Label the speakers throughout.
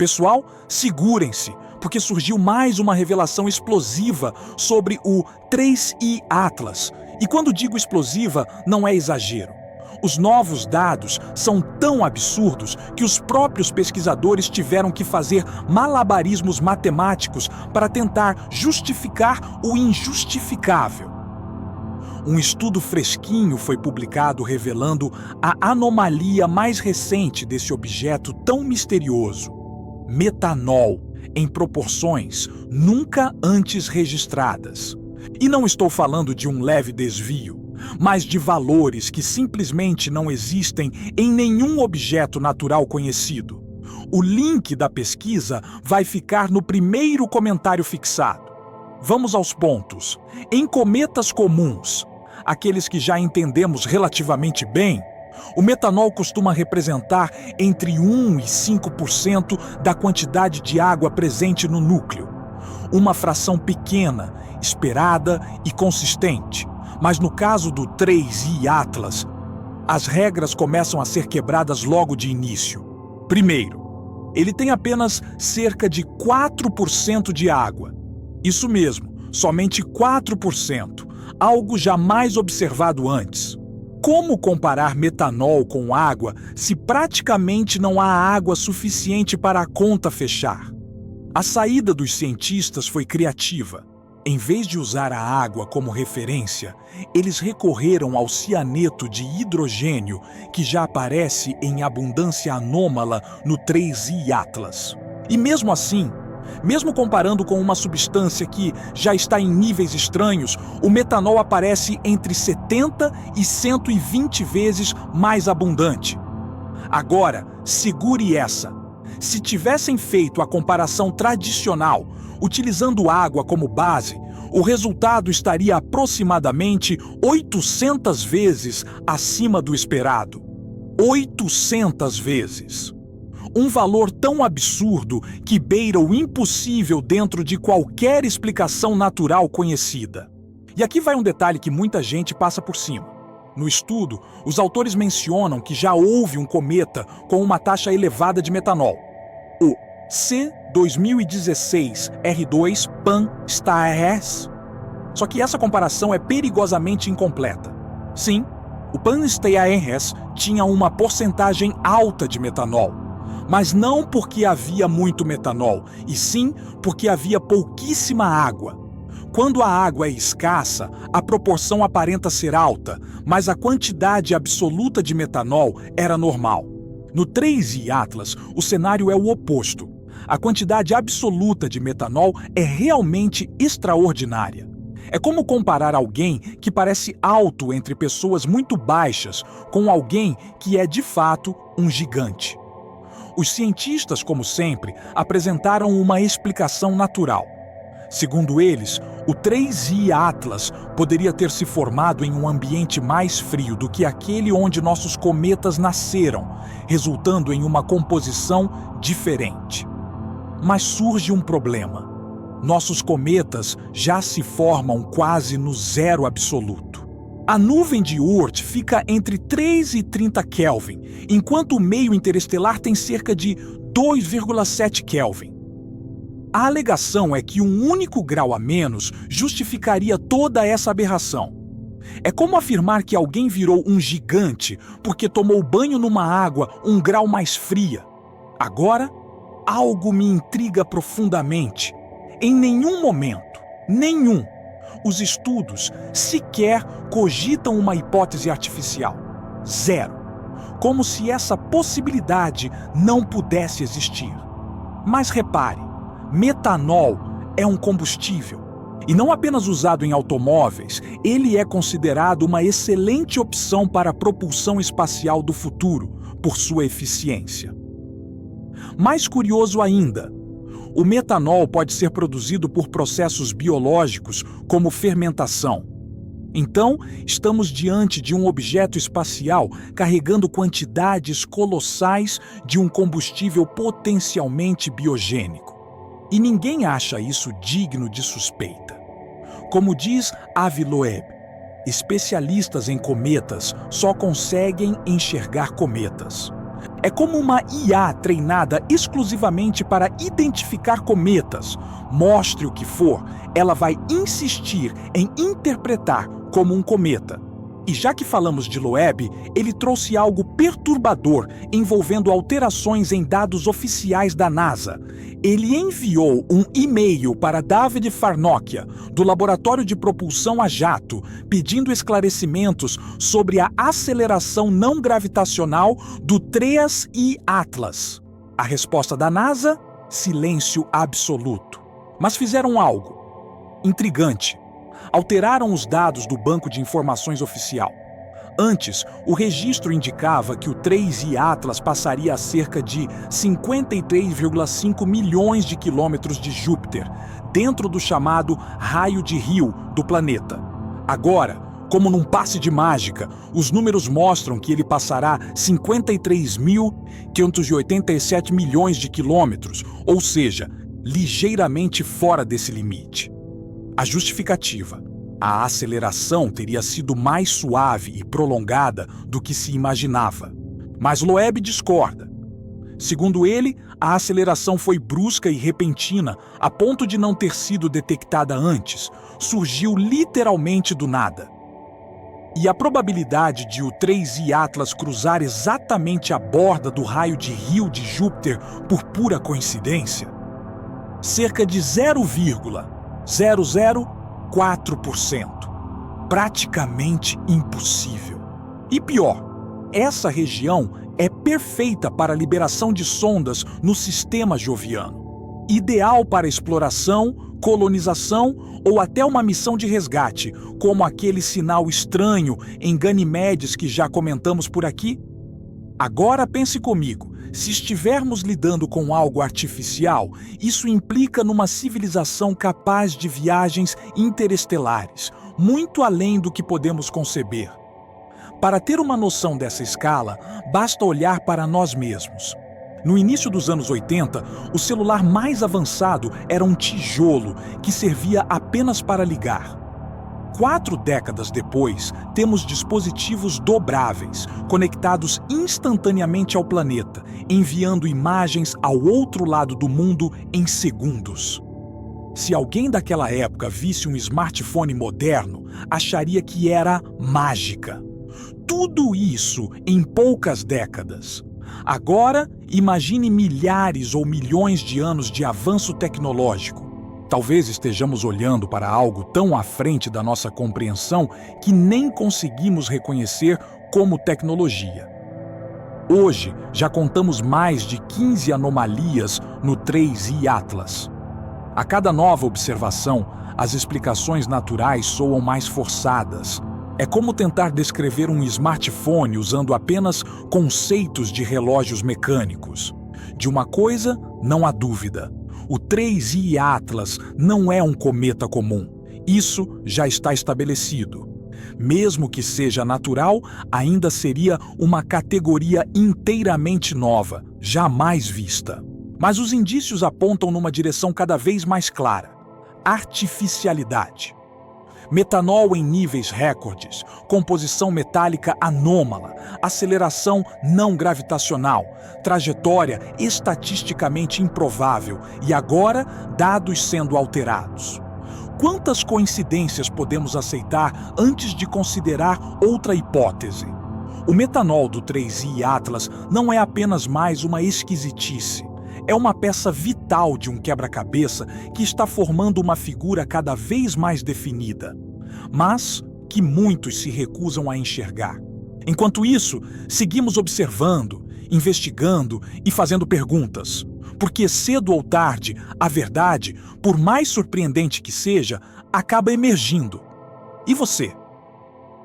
Speaker 1: Pessoal, segurem-se, porque surgiu mais uma revelação explosiva sobre o 3I Atlas. E quando digo explosiva, não é exagero. Os novos dados são tão absurdos que os próprios pesquisadores tiveram que fazer malabarismos matemáticos para tentar justificar o injustificável. Um estudo fresquinho foi publicado revelando a anomalia mais recente desse objeto tão misterioso: metanol, em proporções nunca antes registradas. E não estou falando de um leve desvio, mas de valores que simplesmente não existem em nenhum objeto natural conhecido. O link da pesquisa vai ficar no primeiro comentário fixado. Vamos aos pontos. Em cometas comuns, aqueles que já entendemos relativamente bem, o metanol costuma representar entre 1 e 5% da quantidade de água presente no núcleo. Uma fração pequena, esperada e consistente. Mas no caso do 3I Atlas, as regras começam a ser quebradas logo de início. Primeiro, ele tem apenas cerca de 4% de água. Isso mesmo, somente 4%, algo jamais observado antes. Como comparar metanol com água se praticamente não há água suficiente para a conta fechar? A saída dos cientistas foi criativa. Em vez de usar a água como referência, eles recorreram ao cianeto de hidrogênio, que já aparece em abundância anômala no 3I Atlas. E mesmo assim, mesmo comparando com uma substância que já está em níveis estranhos, o metanol aparece entre 70 e 120 vezes mais abundante. Agora, segure essa. Se tivessem feito a comparação tradicional, utilizando água como base, o resultado estaria aproximadamente 800 vezes acima do esperado. 800 vezes. Um valor tão absurdo que beira o impossível dentro de qualquer explicação natural conhecida. E aqui vai um detalhe que muita gente passa por cima. No estudo, os autores mencionam que já houve um cometa com uma taxa elevada de metanol. O C-2016 R2 Pan-STARRS. Só que essa comparação é perigosamente incompleta. Sim, o Pan-STARRS tinha uma porcentagem alta de metanol, mas não porque havia muito metanol, e sim porque havia pouquíssima água. Quando a água é escassa, a proporção aparenta ser alta, mas a quantidade absoluta de metanol era normal. No 3I Atlas, o cenário é o oposto. A quantidade absoluta de metanol é realmente extraordinária. É como comparar alguém que parece alto entre pessoas muito baixas com alguém que é de fato um gigante. Os cientistas, como sempre, apresentaram uma explicação natural. Segundo eles, o 3I Atlas poderia ter se formado em um ambiente mais frio do que aquele onde nossos cometas nasceram, resultando em uma composição diferente. Mas surge um problema. Nossos cometas já se formam quase no zero absoluto. A nuvem de Oort fica entre 3 e 30 Kelvin, enquanto o meio interestelar tem cerca de 2,7 Kelvin. A alegação é que um único grau a menos justificaria toda essa aberração. É como afirmar que alguém virou um gigante porque tomou banho numa água 1 grau mais fria. Agora, algo me intriga profundamente. Em nenhum momento, os estudos sequer cogitam uma hipótese artificial. Zero. Como se essa possibilidade não pudesse existir. Mas repare, metanol é um combustível. E não apenas usado em automóveis, ele é considerado uma excelente opção para a propulsão espacial do futuro, por sua eficiência. Mais curioso ainda, o metanol pode ser produzido por processos biológicos, como fermentação. Então, estamos diante de um objeto espacial carregando quantidades colossais de um combustível potencialmente biogênico. E ninguém acha isso digno de suspeita. Como diz Avi Loeb, especialistas em cometas só conseguem enxergar cometas. É como uma IA treinada exclusivamente para identificar cometas. Mostre o que for, ela vai insistir em interpretar como um cometa. E já que falamos de Loeb, ele trouxe algo perturbador envolvendo alterações em dados oficiais da NASA. Ele enviou um e-mail para David Farnokia, do Laboratório de Propulsão a Jato, pedindo esclarecimentos sobre a aceleração não gravitacional do 3I Atlas. A resposta da NASA? Silêncio absoluto. Mas fizeram algo intrigante. Alteraram os dados do banco de informações oficial. Antes, o registro indicava que o 3I Atlas passaria a cerca de 53,5 milhões de quilômetros de Júpiter, dentro do chamado raio de Rio do planeta. Agora, como num passe de mágica, os números mostram que ele passará 53.587 milhões de quilômetros, ou seja, ligeiramente fora desse limite. A justificativa: a aceleração teria sido mais suave e prolongada do que se imaginava. Mas Loeb discorda. Segundo ele, a aceleração foi brusca e repentina, a ponto de não ter sido detectada antes. Surgiu literalmente do nada. E a probabilidade de o 3I Atlas cruzar exatamente a borda do raio de Rio de Júpiter por pura coincidência? Cerca de 0,004%. Praticamente impossível. E pior, essa região é perfeita para a liberação de sondas no sistema joviano. Ideal para exploração, colonização ou até uma missão de resgate, como aquele sinal estranho em Ganimedes que já comentamos por aqui. Agora pense comigo. Se estivermos lidando com algo artificial, isso implica numa civilização capaz de viagens interestelares, muito além do que podemos conceber. Para ter uma noção dessa escala, basta olhar para nós mesmos. No início dos anos 80, o celular mais avançado era um tijolo que servia apenas para ligar. 4 décadas depois, temos dispositivos dobráveis, conectados instantaneamente ao planeta, enviando imagens ao outro lado do mundo em segundos. Se alguém daquela época visse um smartphone moderno, acharia que era mágica. Tudo isso em poucas décadas. Agora, imagine milhares ou milhões de anos de avanço tecnológico. Talvez estejamos olhando para algo tão à frente da nossa compreensão que nem conseguimos reconhecer como tecnologia. Hoje, já contamos mais de 15 anomalias no 3I Atlas. A cada nova observação, as explicações naturais soam mais forçadas. É como tentar descrever um smartphone usando apenas conceitos de relógios mecânicos. De uma coisa, não há dúvida. O 3I Atlas não é um cometa comum. Isso já está estabelecido. Mesmo que seja natural, ainda seria uma categoria inteiramente nova, jamais vista. Mas os indícios apontam numa direção cada vez mais clara: artificialidade. Metanol em níveis recordes, composição metálica anômala, aceleração não gravitacional, trajetória estatisticamente improvável e agora dados sendo alterados. Quantas coincidências podemos aceitar antes de considerar outra hipótese? O metanol do 3I Atlas não é apenas mais uma esquisitice. É uma peça vital de um quebra-cabeça que está formando uma figura cada vez mais definida, mas que muitos se recusam a enxergar. Enquanto isso, seguimos observando, investigando e fazendo perguntas, porque cedo ou tarde, a verdade, por mais surpreendente que seja, acaba emergindo. E você?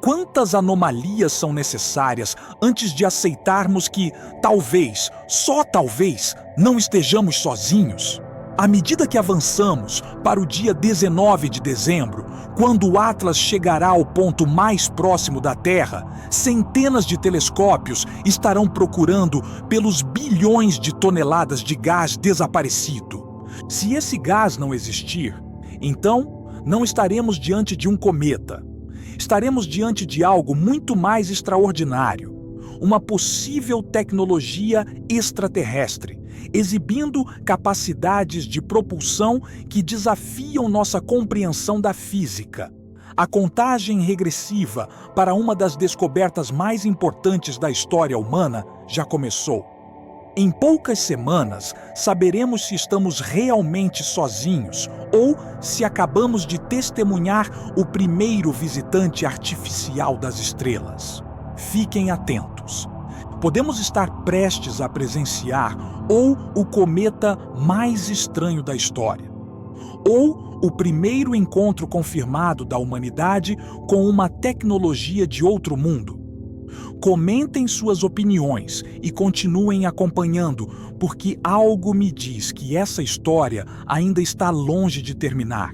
Speaker 1: Quantas anomalias são necessárias antes de aceitarmos que, talvez, só talvez, não estejamos sozinhos? À medida que avançamos para o dia 19 de dezembro, quando o Atlas chegará ao ponto mais próximo da Terra, centenas de telescópios estarão procurando pelos bilhões de toneladas de gás desaparecido. Se esse gás não existir, então não estaremos diante de um cometa. Estaremos diante de algo muito mais extraordinário. uma possível tecnologia extraterrestre, exibindo capacidades de propulsão que desafiam nossa compreensão da física. A contagem regressiva para uma das descobertas mais importantes da história humana já começou. Em poucas semanas, saberemos se estamos realmente sozinhos ou se acabamos de testemunhar o primeiro visitante artificial das estrelas. Fiquem atentos. Podemos estar prestes a presenciar ou o cometa mais estranho da história, ou o primeiro encontro confirmado da humanidade com uma tecnologia de outro mundo. Comentem suas opiniões e continuem acompanhando, porque algo me diz que essa história ainda está longe de terminar.